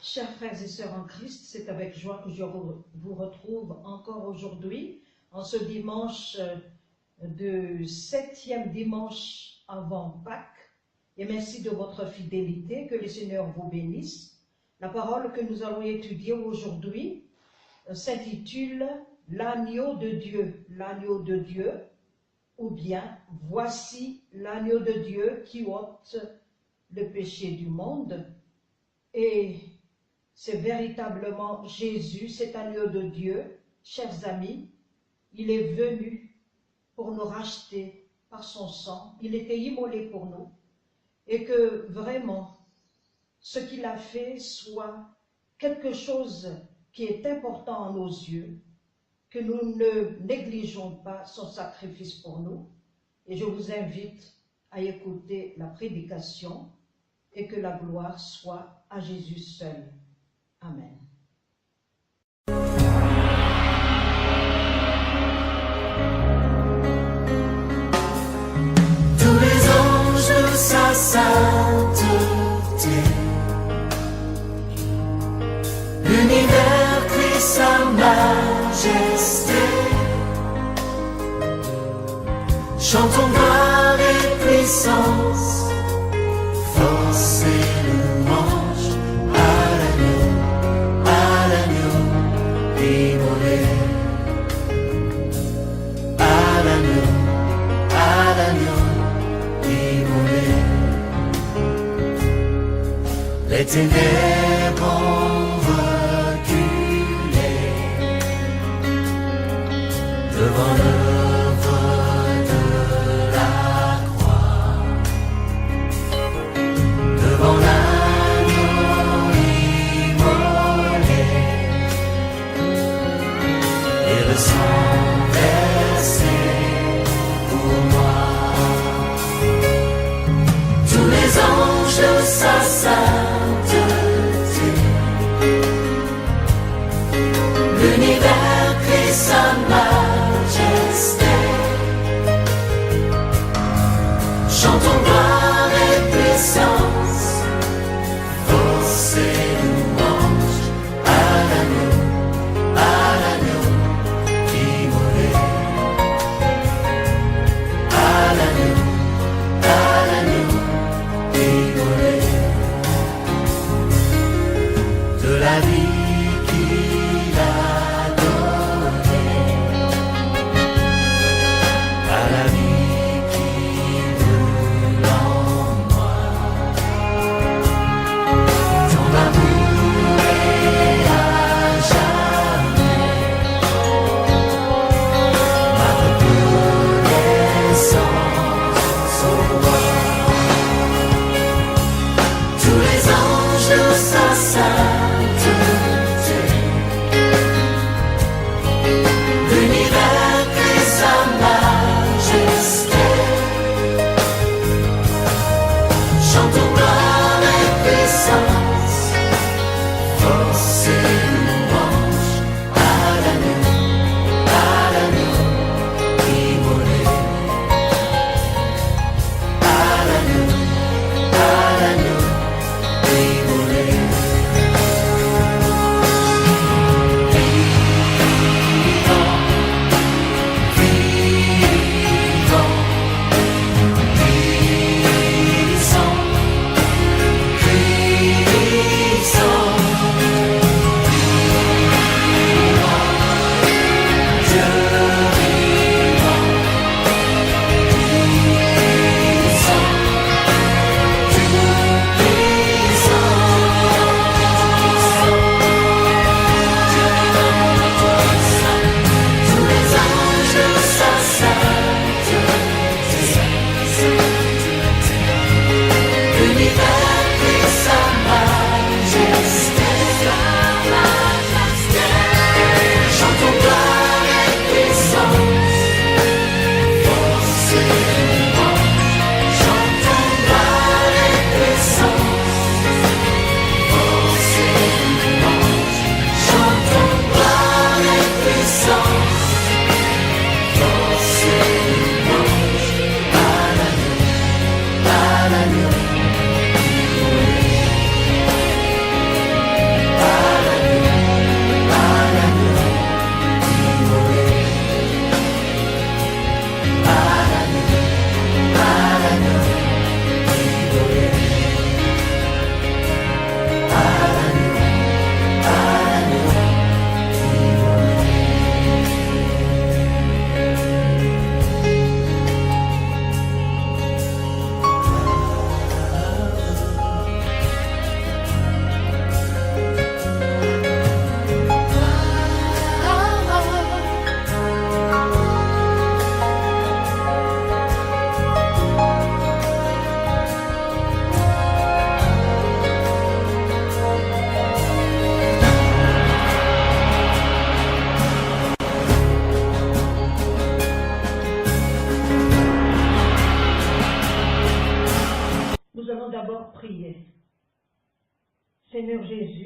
Chers frères et sœurs en Christ, c'est avec joie que je vous retrouve encore aujourd'hui, en ce dimanche de 7e dimanche avant Pâques. Et merci de votre fidélité, que le Seigneur vous bénisse. La parole que nous allons étudier aujourd'hui s'intitule « L'agneau de Dieu », l'agneau de Dieu, ou bien « Voici l'agneau de Dieu qui ôte le péché du monde ». Et c'est véritablement Jésus, cet agneau de Dieu, chers amis. Il est venu pour nous racheter par son sang. Il était immolé pour nous. Et que vraiment, ce qu'il a fait soit quelque chose qui est important à nos yeux, que nous ne négligeons pas son sacrifice pour nous. Et je vous invite à écouter la prédication et que la gloire soit à Jésus seul. Amen. Tous les anges de sa sainteté, l'univers crie sa majesté, chantons gloire et puissance, force et louange à l'agneau immolé, à l'agneau immolé. Les ténèbres ont reculé devant l'œuvre de la croix, devant l'agneau immolé et le sang versé pour moi. Tous les anges de sa sainteté, l'univers crie sa majesté, chantons gloire et puissance, force et louange à l'agneau immolé, à l'agneau immolé. De la vie qu'il a donnée à la vie qui brûle en moi, ton amour est à jamais ma reconnaissance au roi. Tous les anges de sa sainteté, l'univers crie sa majesté, chantons gloire et puissance, force et louange à l'agneau immolé, à l'agneau immolé.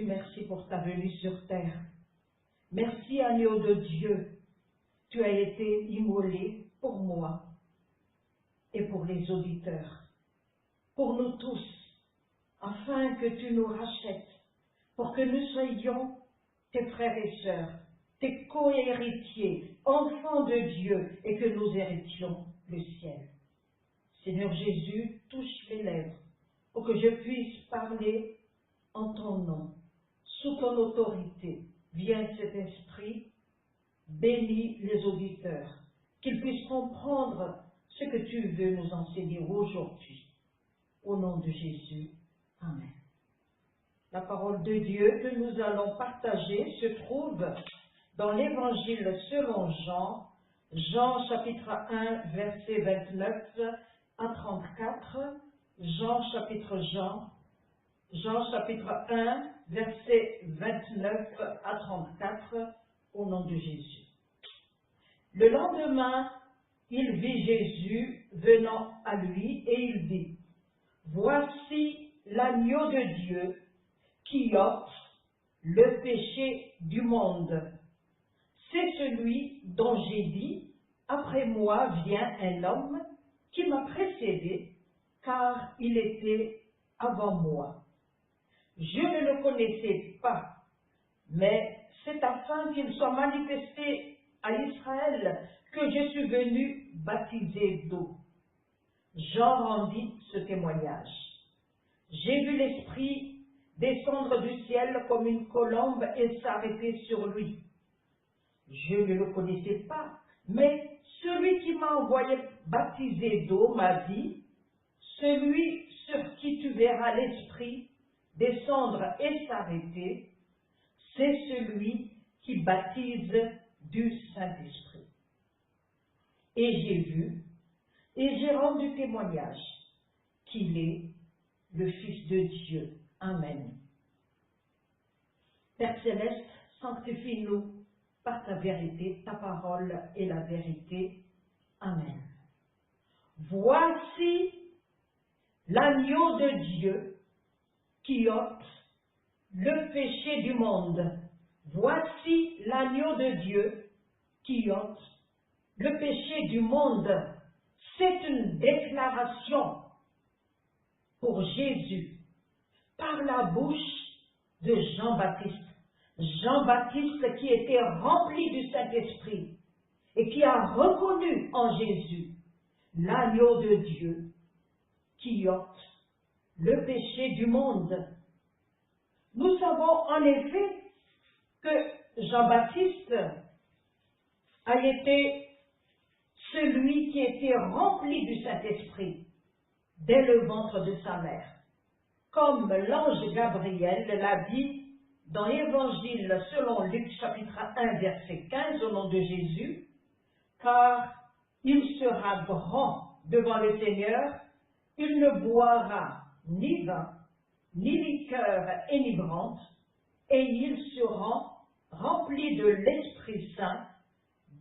merci pour ta venue sur terre. Merci, agneau de Dieu. Tu as été immolé pour moi et pour les auditeurs, pour nous tous, afin que tu nous rachètes, pour que nous soyons tes frères et sœurs, tes co-héritiers, enfants de Dieu, et que nous héritions le ciel. Seigneur Jésus, touche mes lèvres, pour que je puisse parler en ton nom, sous ton autorité. Viens cet esprit, bénis les auditeurs, qu'ils puissent comprendre ce que tu veux nous enseigner aujourd'hui. Au nom de Jésus, Amen. La parole de Dieu que nous allons partager se trouve dans l'Évangile selon Jean, Jean chapitre 1, versets 29 à 34, Jean chapitre 1, versets 29 à 34, au nom de Jésus. Le lendemain, il vit Jésus venant à lui et il dit, « Voici l'agneau de Dieu qui ôte le péché du monde. C'est celui dont j'ai dit, après moi vient un homme qui m'a précédé, car il était avant moi. Je ne le connaissais pas, mais c'est afin qu'il soit manifesté à Israël que je suis venu baptiser d'eau. » Jean rendit ce témoignage. J'ai vu l'Esprit descendre du ciel comme une colombe et s'arrêter sur lui. Je ne le connaissais pas, mais celui qui m'a envoyé baptiser d'eau m'a dit, « Celui sur qui tu verras l'Esprit descendre et s'arrêter, c'est celui qui baptise du Saint-Esprit. » Et j'ai vu, et j'ai rendu témoignage qu'il est le Fils de Dieu. Amen. Père Céleste, sanctifie-nous par ta vérité, ta parole est la vérité. Amen. Voici l'agneau de Dieu qui ôte le péché du monde. Voici l'agneau de Dieu qui ôte le péché du monde. C'est une déclaration pour Jésus par la bouche de Jean-Baptiste. Jean-Baptiste qui était rempli du Saint-Esprit et qui a reconnu en Jésus l'agneau de Dieu qui ôte le péché du monde. Nous savons en effet que Jean-Baptiste a été celui qui était rempli du Saint-Esprit dès le ventre de sa mère. Comme l'ange Gabriel l'a dit dans l'Évangile selon Luc chapitre 1 verset 15 au nom de Jésus, car il sera grand devant le Seigneur, il ne boira ni vin, ni liqueur énivrante, et il sera rempli de l'Esprit Saint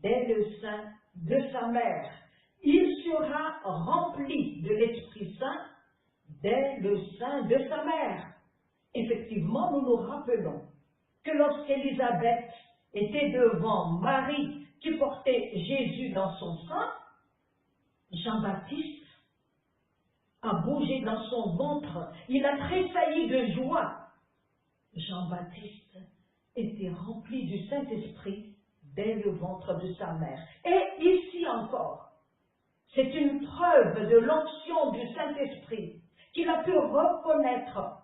dès le sein de sa mère. Il sera rempli de l'Esprit Saint dès le sein de sa mère. Effectivement, nous nous rappelons que lorsqu'Élisabeth était devant Marie qui portait Jésus dans son sein, Jean-Baptiste a bougé dans son ventre, il a tressailli de joie. Jean-Baptiste était rempli du Saint-Esprit dès le ventre de sa mère. Et ici encore, c'est une preuve de l'onction du Saint-Esprit qu'il a pu reconnaître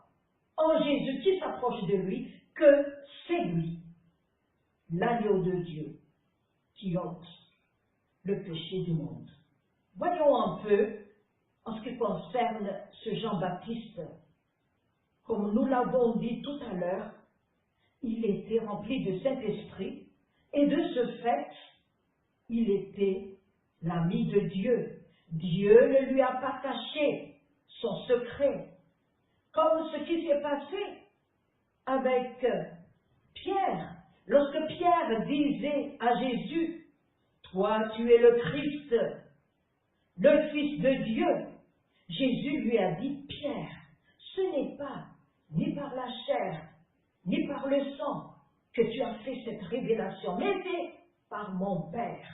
en Jésus qui s'approche de lui, que c'est lui, l'agneau de Dieu, qui ôte le péché du monde. Voyons un peu, en ce qui concerne ce Jean-Baptiste, comme nous l'avons dit tout à l'heure, il était rempli de Saint-Esprit, et de ce fait, il était l'ami de Dieu. Dieu ne lui a pas caché son secret, comme ce qui s'est passé avec Pierre. Lorsque Pierre disait à Jésus, « Toi, tu es le Christ, le Fils de Dieu », Jésus lui a dit, « Pierre, ce n'est pas ni par la chair, ni le sang que tu as fait cette révélation, mais c'est par mon Père.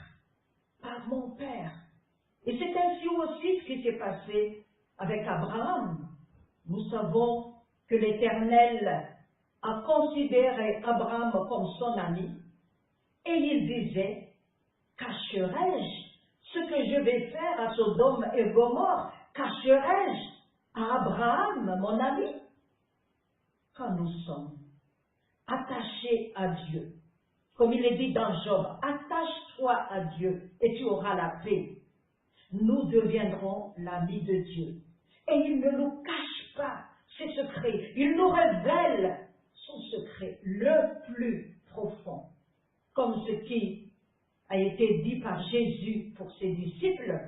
Par mon Père. Et c'est ainsi aussi ce qui s'est passé avec Abraham. Nous savons que l'Éternel a considéré Abraham comme son ami, et il disait, cacherai-je ce que je vais faire à Sodome et Gomorrhe? Cacherai-je à Abraham, mon ami? Quand nous sommes attachés à Dieu, comme il est dit dans Job, attache-toi à Dieu et tu auras la paix. Nous deviendrons l'ami de Dieu. Et il ne nous cache pas ses secrets. Il nous révèle son secret le plus profond. Comme ce qui a été dit par Jésus pour ses disciples,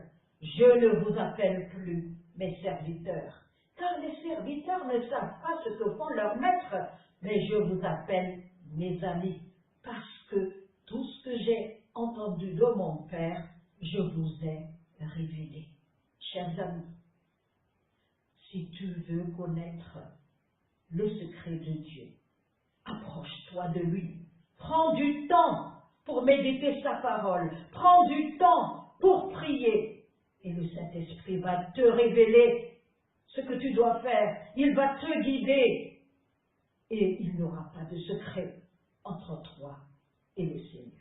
je ne vous appelle plus mes serviteurs. Car les serviteurs ne savent pas ce que font leurs maîtres, mais je vous appelle mes amis. Parce que tout ce que j'ai entendu de mon Père, je vous ai révélé. Chers amis, si tu veux connaître le secret de Dieu, approche-toi de lui. Prends du temps pour méditer sa parole. Prends du temps pour prier. Et le Saint-Esprit va te révéler ce que tu dois faire. Il va te guider. Et il n'y aura pas de secret entre toi et le Seigneur.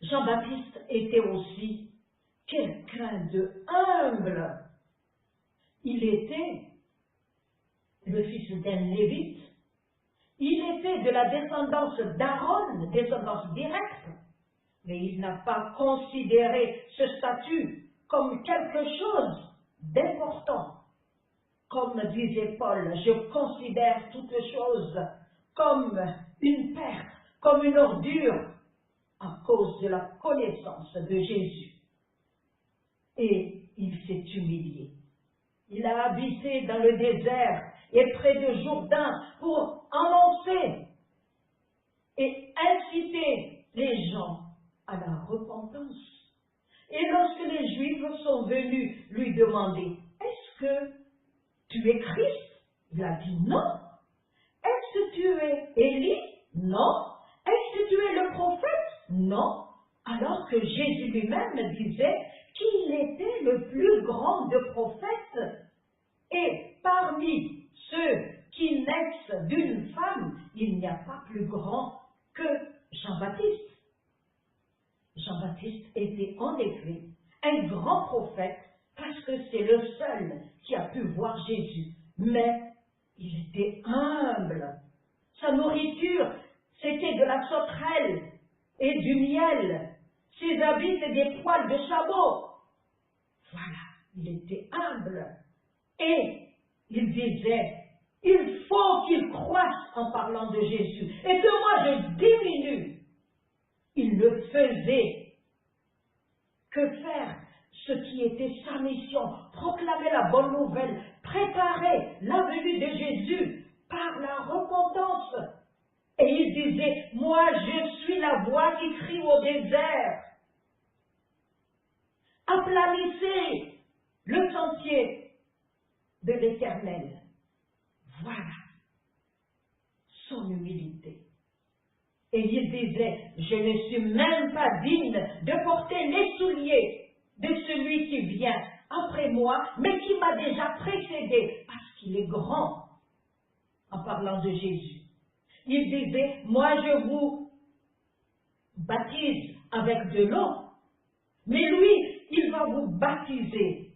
Jean-Baptiste était aussi quelqu'un de humble. Il était le fils d'un Lévite. Il était de la descendance d'Aaron, descendance directe. Mais il n'a pas considéré ce statut comme quelque chose d'important. Comme disait Paul, je considère toutes choses comme une perte, comme une ordure, à cause de la connaissance de Jésus. Et il s'est humilié. Il a habité dans le désert et près de Jourdain pour annoncer et inciter les gens à la repentance. Et lorsque les Juifs sont venus lui demander, est-ce que tu es Christ? Il a dit non. Est-ce que tu es Élie? Non. Est-ce que tu es le prophète? Non. Alors que Jésus lui-même disait qu'il était le plus grand des prophètes. Et parmi ceux qui naissent d'une femme, il n'y a pas plus grand que Jean-Baptiste. Jean-Baptiste était en effet un grand prophète parce que c'est le seul qui a pu voir Jésus. Mais il était humble. Sa nourriture, c'était de la sauterelle et du miel. Ses habits, c'est des poils de chameau. Voilà, il était humble. Et il disait, il faut qu'il croisse en parlant de Jésus et que moi je diminue. Il ne faisait que faire ce qui était sa mission, proclamer la bonne nouvelle, préparer la venue de Jésus par la repentance. Et il disait, moi je suis la voix qui crie au désert. Aplanissez le sentier de l'Éternel. Voilà son humilité. Et il disait, je ne suis même pas digne de porter les souliers de celui qui vient après moi, mais qui m'a déjà précédé, parce qu'il est grand, en parlant de Jésus. Il disait, moi je vous baptise avec de l'eau, mais lui, il va vous baptiser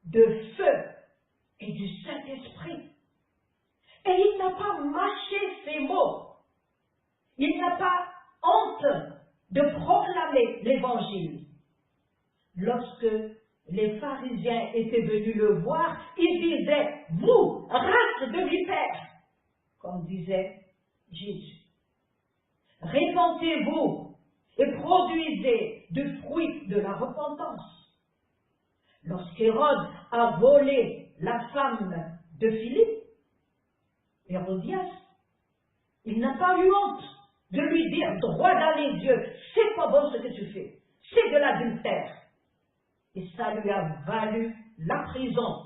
de feu et du Saint-Esprit. Et il n'a pas mâché ses mots. Il n'a pas honte de proclamer l'Évangile. Lorsque les pharisiens étaient venus le voir, ils disaient, vous, race de vipères, comme disait Jésus. Répentez-vous et produisez du fruit de la repentance. Lorsqu'Hérode a volé la femme de Philippe, Hérodias, il n'a pas eu honte de lui dire droit dans les yeux, c'est pas bon ce que tu fais, c'est de l'adultère. Et ça lui a valu la prison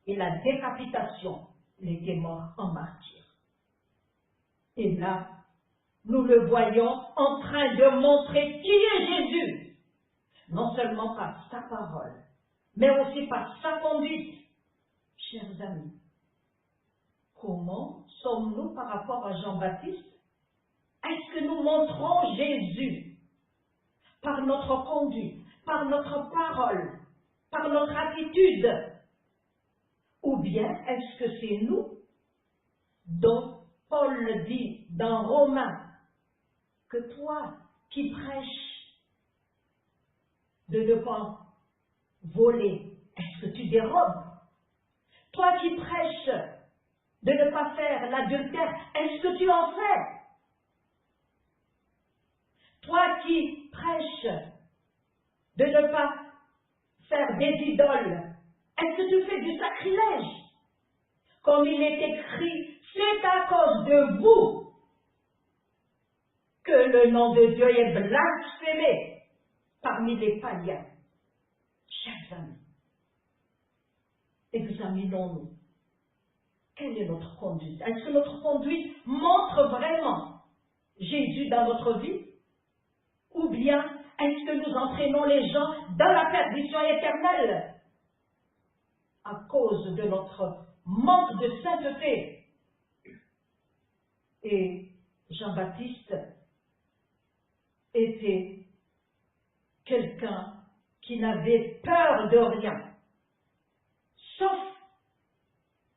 et la décapitation. Il était mort en martyr. là, nous le voyons en train de montrer qui est Jésus, non seulement par sa parole, mais aussi par sa conduite. Chers amis, comment sommes-nous par rapport à Jean-Baptiste? Est-ce que nous montrons Jésus par notre conduite, par notre parole, par notre attitude? Ou bien est-ce que c'est nous dont Paul dit dans Romains que toi qui prêches de ne pas voler, est-ce que tu dérobes? Toi qui prêches de ne pas faire l'adultère, est-ce que tu en fais? Toi qui prêches de ne pas faire des idoles, est-ce que tu fais du sacrilège? Comme il est écrit, c'est à cause de vous que le nom de Dieu est blasphémé parmi les païens. Chers amis, examinons-nous. Quelle est notre conduite? Est-ce que notre conduite montre vraiment Jésus dans notre vie? Ou bien est-ce que nous entraînons les gens dans la perdition éternelle à cause de notre manque de sainteté? Et Jean-Baptiste était quelqu'un qui n'avait peur de rien, sauf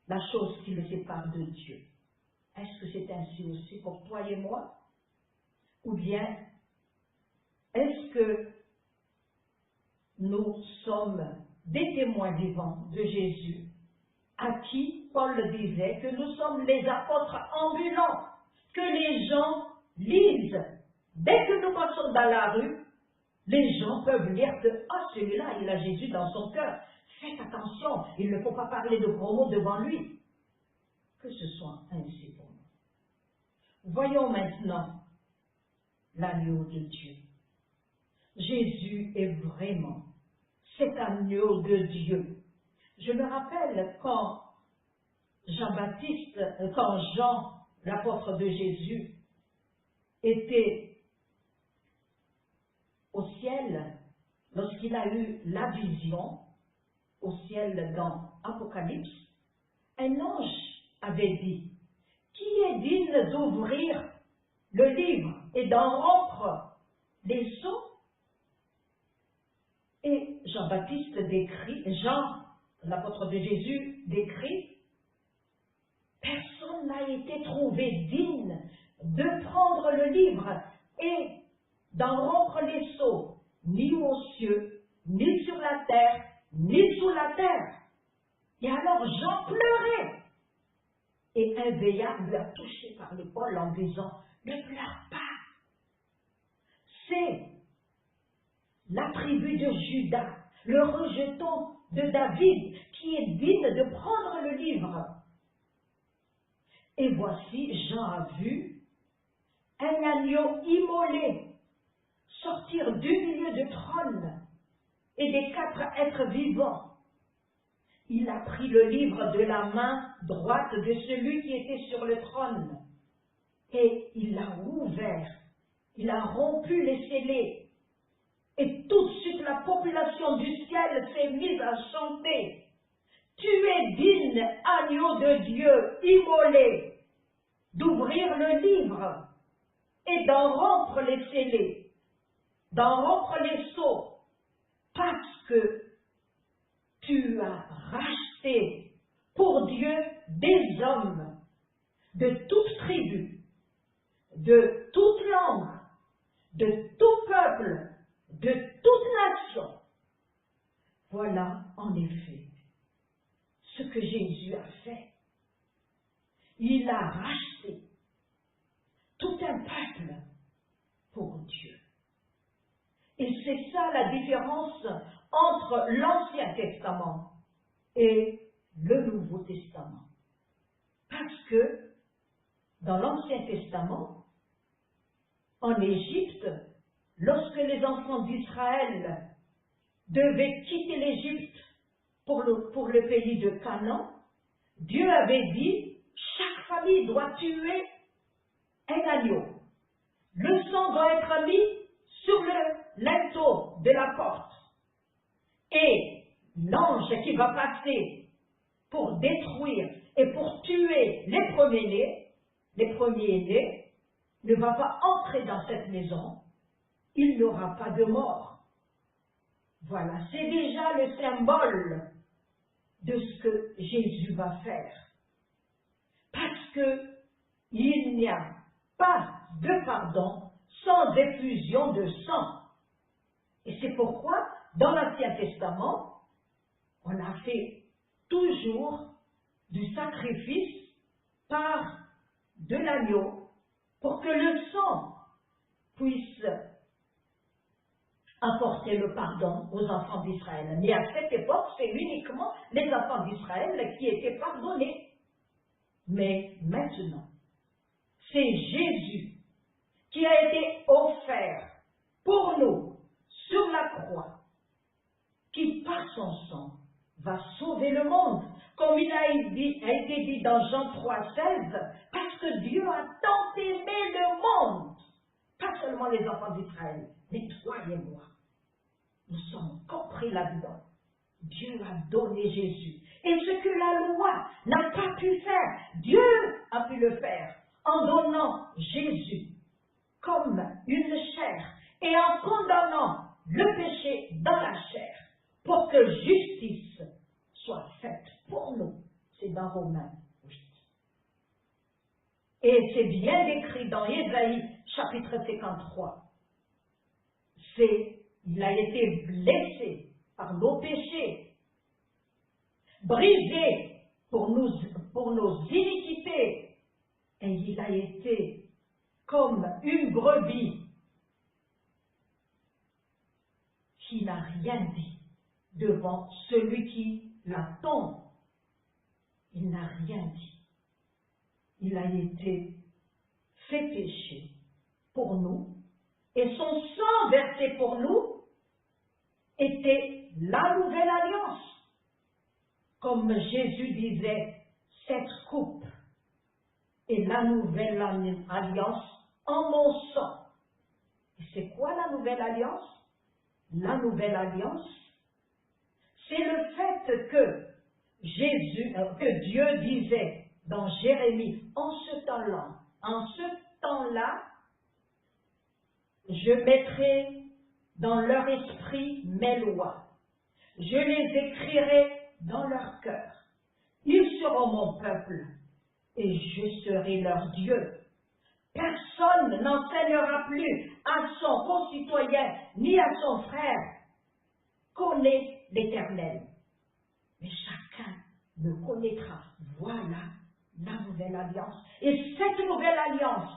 la chose qui le sépare de Dieu. Est-ce que c'est ainsi aussi pour toi et moi? Ou bien est-ce que nous sommes des témoins vivants de Jésus, à qui Paul disait que nous sommes les apôtres ambulants, que les gens lisent. Dès que nous passons dans la rue, les gens peuvent lire que « Ah, celui-là, il a Jésus dans son cœur. Faites attention, il ne faut pas parler de gros mots devant lui. » Que ce soit ainsi pour nous. Voyons maintenant l'agneau de Dieu. Jésus est vraiment cet agneau de Dieu. Je me rappelle quand Jean, l'apôtre de Jésus, était au ciel, lorsqu'il a eu la vision au ciel dans Apocalypse, un ange avait dit, qui est digne d'ouvrir le livre et d'en rompre les sceaux? Et Jean-Baptiste décrit, Jean, l'apôtre de Jésus, décrit, personne n'a été trouvé digne de prendre le livre et d'en rompre les sceaux, ni aux cieux, ni sur la terre, ni sous la terre. Et alors Jean pleurait. Et un vieillard lui a touché par l'épaule en disant, ne pleure pas. C'est la tribu de Judas, le rejeton de David, qui est digne de prendre le livre. Et voici, Jean a vu un agneau immolé sortir du milieu du trône et des 4 êtres vivants. Il a pris le livre de la main droite de celui qui était sur le trône et il l'a ouvert, il a rompu les scellés. Et tout de suite, la population du ciel s'est mise à chanter. Tu es digne, agneau de Dieu, immolé, d'ouvrir le livre et d'en rompre les scellés, d'en rompre les sceaux, parce que tu as racheté pour Dieu des hommes de toute tribu, de toute langue, de tout peuple, de toute nation. Voilà en effet ce que Jésus a fait. Il a racheté tout un peuple pour Dieu. Et c'est ça la différence entre l'Ancien Testament et le Nouveau Testament. Parce que dans l'Ancien Testament, en Égypte, lorsque les enfants d'Israël devaient quitter l'Égypte pour le pays de Canaan, Dieu avait dit, chaque famille doit tuer un agneau. Le sang doit être mis sur le linteau de la porte. Et l'ange qui va passer pour détruire et pour tuer les premiers-nés, ne va pas entrer dans cette maison. Il n'y aura pas de mort. Voilà, c'est déjà le symbole de ce que Jésus va faire. Parce que il n'y a pas de pardon sans effusion de sang. Et c'est pourquoi, dans l'Ancien Testament, on a fait toujours du sacrifice par de l'agneau pour que le sang puisse apporter le pardon aux enfants d'Israël. Mais à cette époque, c'est uniquement les enfants d'Israël qui étaient pardonnés. Mais maintenant, c'est Jésus qui a été offert pour nous sur la croix, qui par son sang va sauver le monde, comme il a été dit dans Jean 3,16, parce que Dieu a tant aimé le monde, pas seulement les enfants d'Israël, mais toi et moi. Nous sommes compris là-dedans. Dieu a donné Jésus. Et ce que la loi n'a pas pu faire, Dieu a pu le faire en donnant Jésus comme une chair et en condamnant le péché dans la chair pour que justice soit faite pour nous. C'est dans Romains 8. Et c'est bien décrit dans Ésaïe chapitre 53. Il a été blessé par nos péchés, brisé pour nos iniquités, et il a été comme une brebis qui n'a rien dit devant celui qui l'attend. Il n'a rien dit. Il a été fait péché pour nous, et son sang versé pour nous était la nouvelle alliance. Comme Jésus disait, cette coupe est la nouvelle alliance en mon sang. Et c'est quoi la nouvelle alliance? La nouvelle alliance, c'est le fait que Dieu disait dans Jérémie, en ce temps-là, je mettrai dans leur esprit mes lois. Je les écrirai dans leur cœur. Ils seront mon peuple et je serai leur Dieu. Personne n'enseignera plus à son concitoyen ni à son frère. Connais l'Éternel. Mais chacun me connaîtra. Voilà la nouvelle alliance. Et cette nouvelle alliance,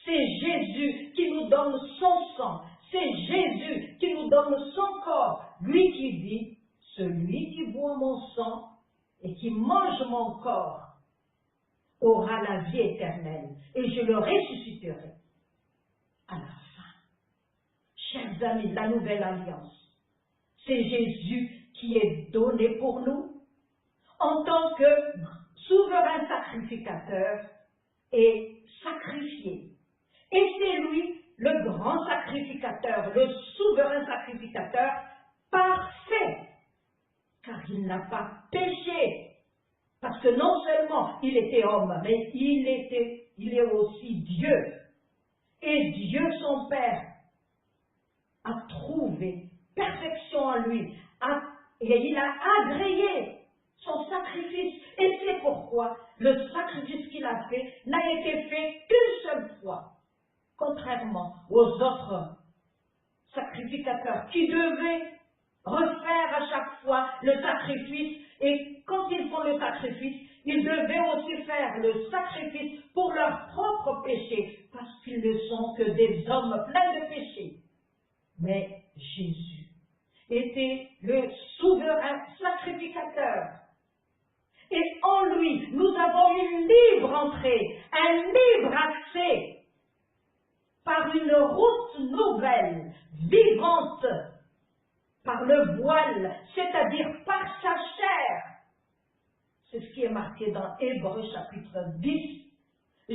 c'est Jésus qui nous donne son sang. C'est Jésus qui nous donne son corps. Lui qui dit, celui qui boit mon sang et qui mange mon corps aura la vie éternelle et je le ressusciterai à la fin. Chers amis, la nouvelle alliance, c'est Jésus qui est donné pour nous en tant que souverain sacrificateur et sacrifié. Et c'est lui le grand sacrificateur, le souverain sacrificateur parfait, car il n'a pas péché, parce que non seulement il était homme, mais il est aussi Dieu. Et Dieu son Père a trouvé perfection en lui, et il a agréé son sacrifice, et c'est pourquoi le sacrifice qu'il a fait n'a été fait qu'une seule fois. Contrairement aux autres sacrificateurs qui devaient refaire à chaque fois le sacrifice, et quand ils font le sacrifice, ils devaient aussi faire le sacrifice pour leur propre péché, parce qu'ils ne sont que des hommes pleins de péché. Mais Jésus était le souverain sacrificateur. Et en lui, nous avons une libre entrée, un libre accès, par une route nouvelle, vivante, par le voile, c'est-à-dire par sa chair. C'est ce qui est marqué dans Hébreux chapitre 10.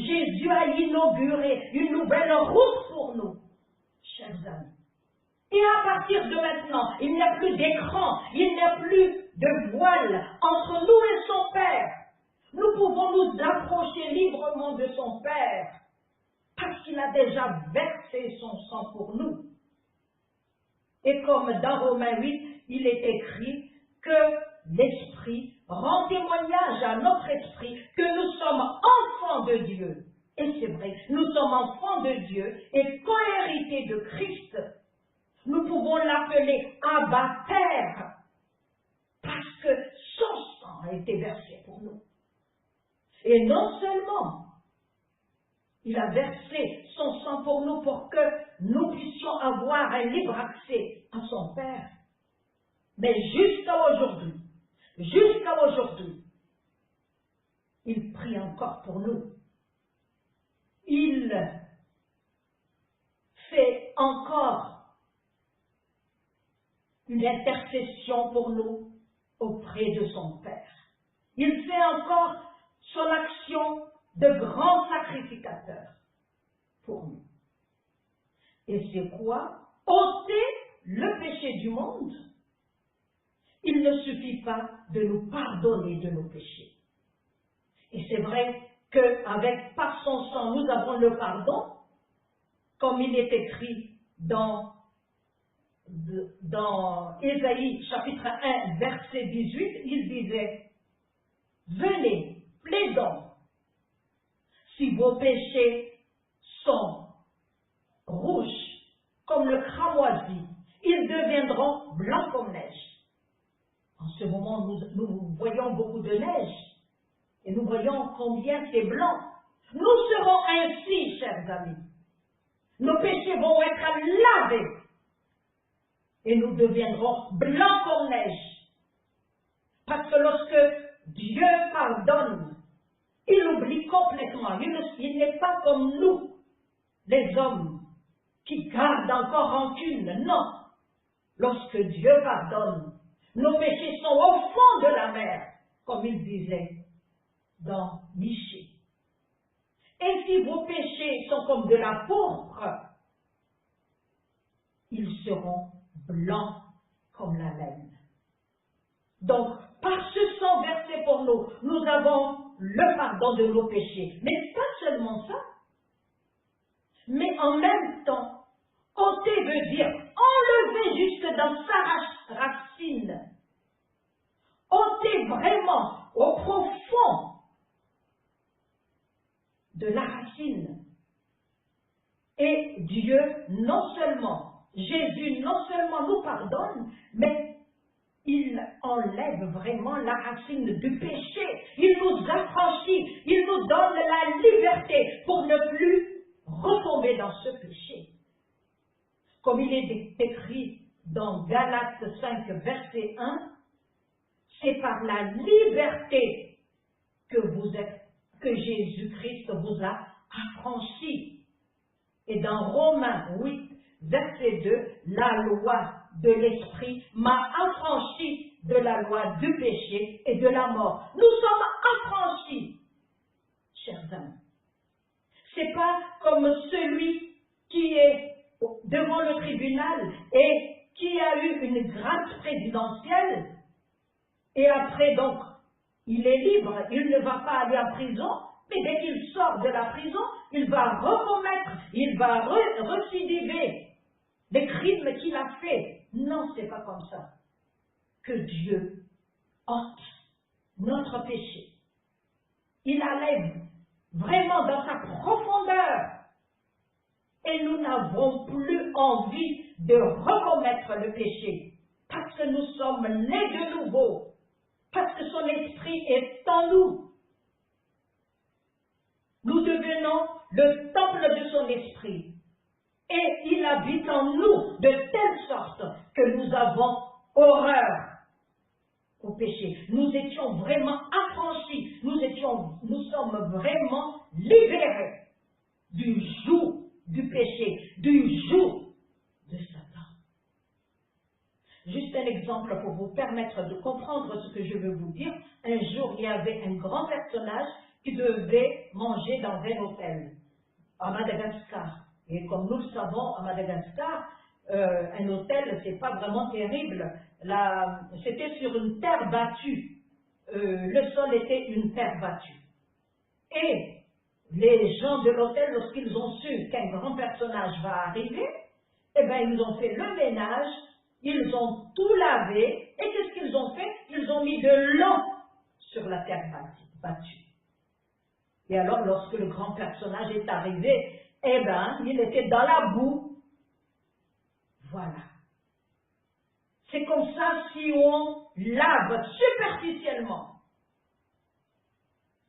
Jésus a inauguré une nouvelle route pour nous, chers amis. Et à partir de maintenant, il n'y a plus d'écran, il n'y a plus de voile entre nous et son Père. Nous pouvons nous approcher librement de son Père parce qu'il a déjà versé son sang pour nous. Et comme dans Romains 8, il est écrit que l'Esprit rend témoignage à notre esprit que nous sommes enfants de Dieu. Et c'est vrai, nous sommes enfants de Dieu et co-hérités de Christ. Nous pouvons l'appeler Abba Père parce que son sang a été versé pour nous. Et non seulement il a versé son sang pour nous pour que nous puissions avoir un libre accès à son Père, mais jusqu'à aujourd'hui, il prie encore pour nous. Il fait encore une intercession pour nous auprès de son Père. Il fait encore son action de grand sacrificateur pour nous. Et c'est quoi? Ôter le péché du monde. Il ne suffit pas de nous pardonner de nos péchés. Et c'est vrai qu'avec par son sang, nous avons le pardon, comme il est écrit dans Ésaïe chapitre 1, verset 18, il disait « Venez, plaidons, si vos péchés sont rouges comme le cramoisi, ils deviendront blancs comme neige. » En ce moment, nous voyons beaucoup de neige et nous voyons combien c'est blanc. Nous serons ainsi, chers amis. Nos péchés vont être lavés et nous deviendrons blancs comme neige. Parce que lorsque Dieu pardonne, il oublie complètement. Il n'est pas comme nous, les hommes, qui gardent encore rancune. Non. Lorsque Dieu pardonne, nos péchés sont au fond de la mer, comme il disait dans Michée. Et si vos péchés sont comme de la pourpre, ils seront blancs comme la laine. Donc, par ce sang versé pour nous, nous avons le pardon de nos péchés. Mais pas seulement ça, mais en même temps, ôter veut dire enlever jusque dans sa racine. Ôter vraiment au profond de la racine. Et Dieu, Jésus non seulement nous pardonne, mais il enlève vraiment la racine du péché. Il nous affranchit, il nous donne la liberté pour ne plus retomber dans ce péché. Comme il est écrit dans Galates 5, verset 1, c'est par la liberté que Jésus-Christ vous a affranchi. Et dans Romains 8, verset 2, la loi de l'Esprit m'a affranchi de la loi du péché et de la mort. Nous sommes affranchis, chers amis. C'est pas comme celui qui est devant le tribunal et qui a eu une grâce présidentielle et après donc il est libre, il ne va pas aller en prison, mais dès qu'il sort de la prison, il va recommettre, il va récidiver les crimes qu'il a fait. Non, c'est pas comme ça que Dieu ôte notre péché. Il enlève vraiment dans sa profondeur. Et nous n'avons plus envie de recommettre le péché. Parce que nous sommes nés de nouveau. Parce que son esprit est en nous. Nous devenons le temple de son esprit. Et il habite en nous de telle sorte que nous avons horreur au péché. Nous étions vraiment affranchis. Nous sommes vraiment libérés du joug du péché, du joug de Satan. Juste un exemple pour vous permettre de comprendre ce que je veux vous dire. Un jour, il y avait un grand personnage qui devaient manger dans un hôtel à Madagascar. Et comme nous le savons, à Madagascar, un hôtel, c'est pas vraiment terrible. C'était sur une terre battue. Le sol était une terre battue. Et les gens de l'hôtel, lorsqu'ils ont su qu'un grand personnage va arriver, eh bien, ils ont fait le ménage, ils ont tout lavé, et qu'est-ce qu'ils ont fait? Ils ont mis de l'eau sur la terre battue. Et alors, lorsque le grand personnage est arrivé, eh bien, il était dans la boue. Voilà. C'est comme ça si on lave superficiellement.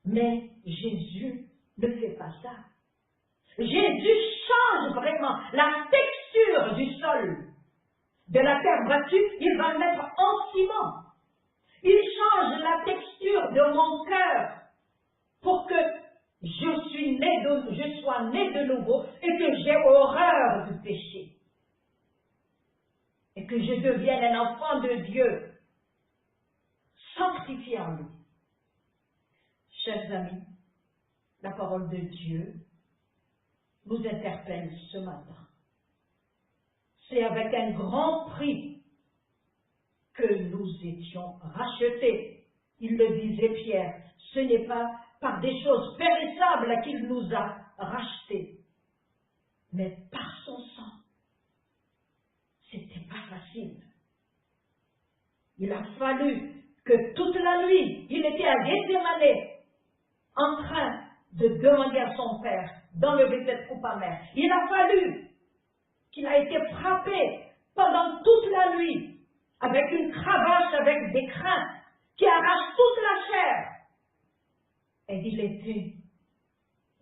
Mais Jésus ne fait pas ça. Jésus change vraiment la texture du sol. De la terre battue, il va le mettre en ciment. Il change la texture de mon cœur pour que je sois né de nouveau et que j'ai horreur du péché. Et que je devienne un enfant de Dieu, sanctifié en lui. Chers amis, la parole de Dieu nous interpelle ce matin. C'est avec un grand prix que nous étions rachetés. Il le disait Pierre, ce n'est pas par des choses périssables qu'il nous a rachetés, mais par son sang. C'était pas facile. Il a fallu que toute la nuit, il était à Gethsémane, en train de demander à son père d'enlever cette coupe amère. Il a fallu qu'il a été frappé pendant toute la nuit avec une cravache, avec des crins qui arrachent toute la chair. Et il était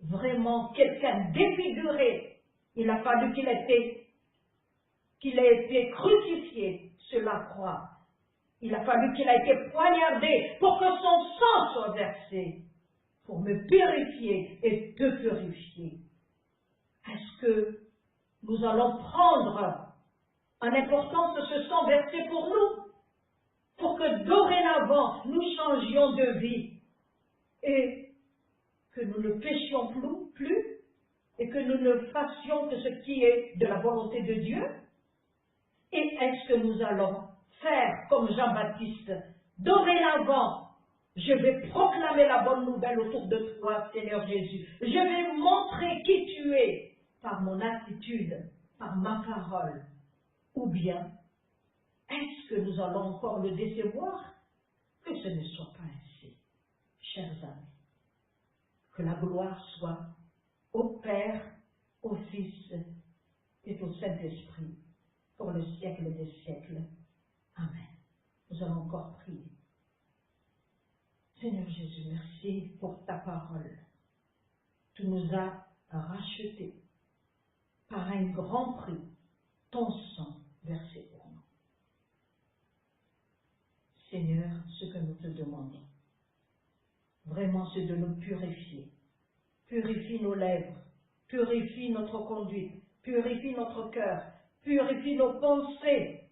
vraiment quelqu'un défiguré. Il a fallu qu'il ait été crucifié sur la croix. Il a fallu qu'il ait été poignardé pour que son sang soit versé, pour me purifier et te purifier. Est-ce que nous allons prendre en importance ce sang versé pour nous, pour que dorénavant nous changions de vie et que nous ne péchions plus et que nous ne fassions que ce qui est de la volonté de Dieu? Et est-ce que nous allons faire comme Jean-Baptiste? Dorénavant, je vais proclamer la bonne nouvelle autour de toi, Seigneur Jésus. Je vais montrer qui tu es par mon attitude, par ma parole. Ou bien, est-ce que nous allons encore le décevoir? Que ce ne soit pas ainsi, chers amis. Que la gloire soit au Père, au Fils et au Saint-Esprit, pour le siècle des siècles. Amen. Nous allons encore prier. Seigneur Jésus, merci pour ta parole. Tu nous as rachetés par un grand prix, ton sang versé pour nous. Seigneur, ce que nous te demandons, vraiment, c'est de nous purifier. Purifie nos lèvres, purifie notre conduite, purifie notre cœur, purifie nos pensées.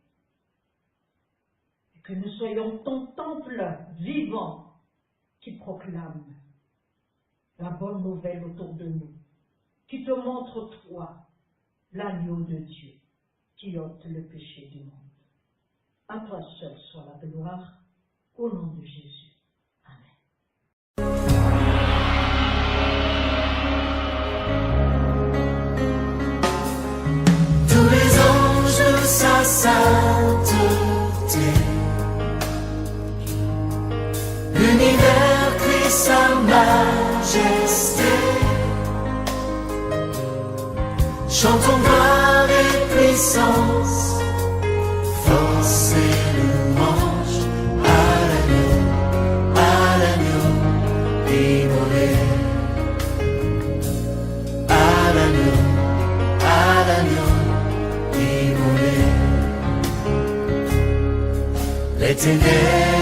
Et que nous soyons ton temple vivant qui proclame la bonne nouvelle autour de nous, qui te montre toi, l'agneau de Dieu, qui ôte le péché du monde. À toi seul soit la gloire, au nom de Jésus. Amen. Tous les anges de sa sainteté, l'univers crie sa majesté. Chantons gloire et puissance, force et louange à l'agneau immolé, à l'agneau immolé. Les ténèbres